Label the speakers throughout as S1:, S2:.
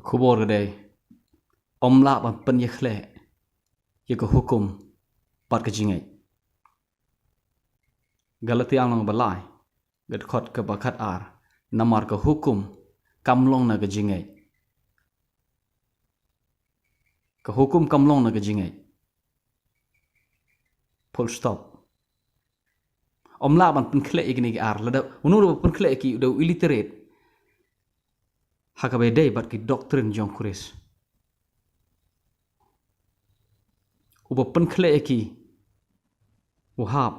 S1: kubur kedai omla ban pen ye khleh ye ke hukum pat ke jingngeit galati ang long balai gad khot ke bakat ar namar ke hukum kamlong na ke jingngeit ke hukum kamlong na ke jingngeit full stop omla ban pen khleh igni ke ar lada unur pen khleh ki do illiterate hakabe dei bat ki doctrine jong kuris uba pen khleh ki uhab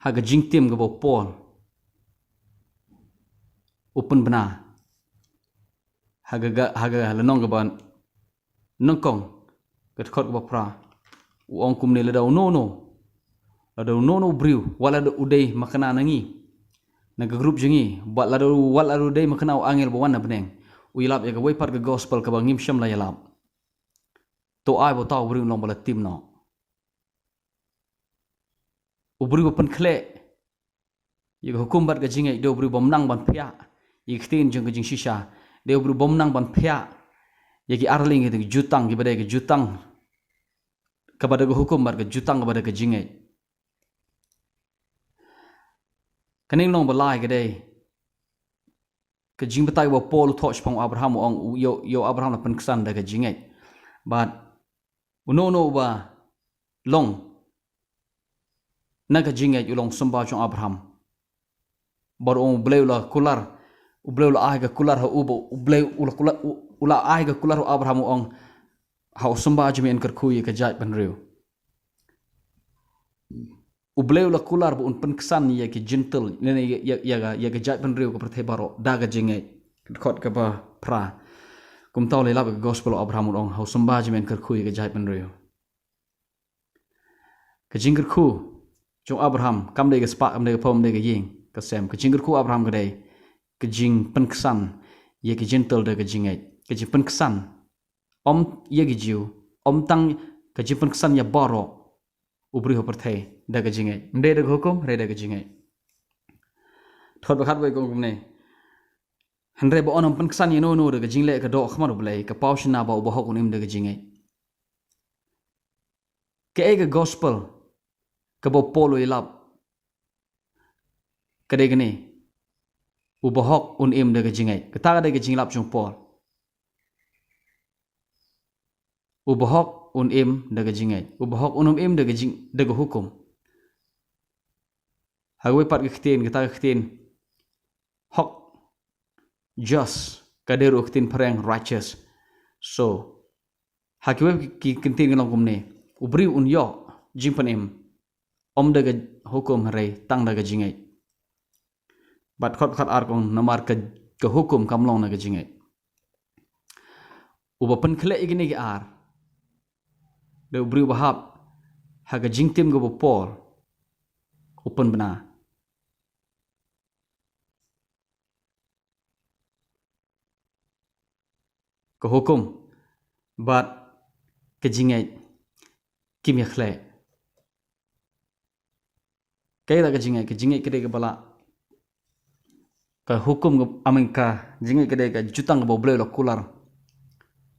S1: haga jingtim ga bo pol upen bena haga lanong ga ban nongkong gat khot ga pra uong kum ne lada no briu wala da udai makana nangi naga group jengi bat ladu dai makana angel bawan beneng uilap ya ga way part ga gospel ka bangim syam la yalap to ai bo taw briu long bala tim no ubri pen khleh ye hukum bat ga jingngeit do briu bomnang ban phya ye khtin jeng jing shisha de briu bomnang ban phya ye ki arling ge jutang ge badai ge jutang kepada ke hukum bat ke jutang kepada ke jingngeit kaning long balai ke dei ke jing betai bo pol thoch pang abraham ong yo abraham la pen ksan da ke jingngeit but uno ba long na ke jingngeit ulong samba chong abraham bar ong bleu la kular ubleu la ai ga kular ha ubleu ula ai ga kular abraham ong ha samba jimi en ker khuy ke jai ban riu ubleu la kular bu un pen ksan ye ki jintel ne ya ga jai ban riu ko prathe baro da ga jingngeit khot ka ba pra kum taw le la gospel abraham ong ha samba jimi en ker khuy ke jai ban riu ke jingger khu chong abraham kam de ga spa kam de ga pom de ga ying ka sem ke jingger khu abraham ga dei ke jing pen ksan ye ki jintel de ga jingngeit ke jing pen ksan om ye gi jiu om tang ke jing pen ksan ya baro ubri ho prathe da ga jingngeit nde de hukum re da ga jingngeit thot bakhat bai gong ne hanre bo on pen ksan ye no de ga jingleh ka do khmar blai ka paushna ba bo hok unim de ga jingngeit ke ega gospel ka bo polo ilap ka de gni ubahok un im de ga jingngeit ka ta de ga jinglap chung pol ubahok un im de ga jingngeit ubahok unum im de ga jing de ga hukum hagwe pat ga khtin ka ta khtin hok just ka de ro khtin phreng righteous so hakwe ki kintin ga long ne ubri un yo jingpan im om de ga hukum re tang de ga jingngeit bat khot khat ar kong namar ka hukum kamlong na ga jingngeit uba pen khleh igni ga ar de ubri bahap haga jingtim ga bo pol upen bena ka hukum bat ke jingngeit kim ya khleh kay da ga jingngeit ke de ga bala ka hukum ga amin ka jingngeit ke de ga jutang ga bo bleu la kular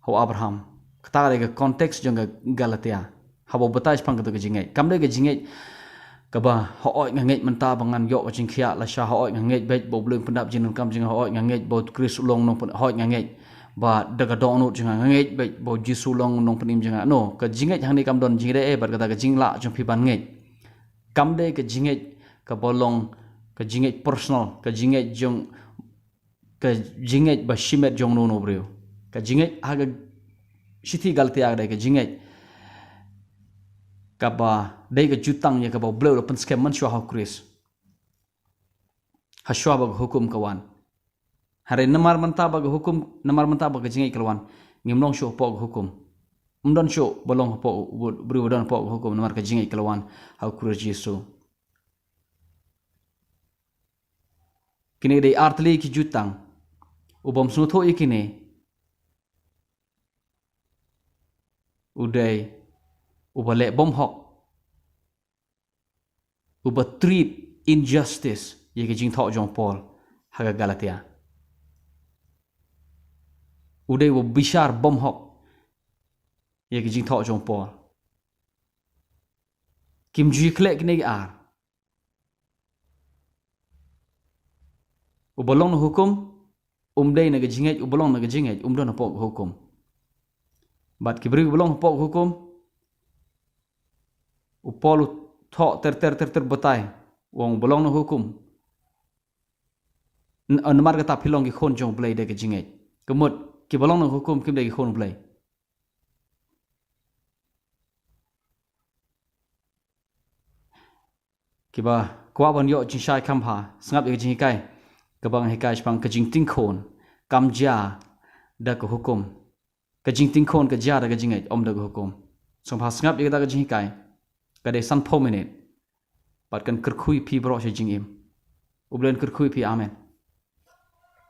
S1: ho abraham kata ga konteks jong ga galatia habo batai pang ga jingngeit kam de ga jingngeit ka ba ho oi ngait menta bangan yo jing khia la sha ho oi ngait bet bo bleu pendap jin kam jing ho oi ngait bo kris long nong ho oi ngait ba daga donu jing ngait bet bo jisu long nong penim jing no ka jingngeit hang ni kam don jing de e bar kata ga jingla jong pi ban ngait kam de ga jingngeit ka bolong ka jingngeit personal ka jingngeit jong ka jingngeit ba shimet jong no breu ka jingngeit haga sithi galti aga ka jingngeit ka ba dei ka jutang ya ka ba bleu pen scam man shwa ha kris ha shwa ba hukum kawan hare namar manta ba hukum namar manta ba ka jingngeit kalwan ngimlong sho po hukum umdon sho bolong po breu don po hukum namar ka jingngeit kalwan ha kris yesu kini dei artli ki jutang ubom snutho ikine udai ubale bymhok uba treat injustice ye ke jingthoh jong pol haga galatia Uday wo bishar bymhok. Ye ke jingthoh jong Paul. Kim jui khleh kine ar. Ubolong no hukum. Day na ke jingngeit ubolong na ke jingngeit don na pok hukum. Bat kibri ubolong pok hukum. Paul tho ter batai. Wong ubolong no hukum. Namar kata pilong ki khon jong blay de ke jingngeit. Kemut ki bolong no hukum kim de ki khon blay. Kiba kwa ban yo jing shai kam ha sngap ye jing kai. Kabang hikai spang ke jing ting khon kam ja da ke hukum. Ke jing ting khon ke ja da ke jingngeit da ke hukum. Song pa sngap ye da ke jing kai. Ka de san 4 minute. Bat kan kerkhui pi bro she jing im. Ublen kerkhui pi amen.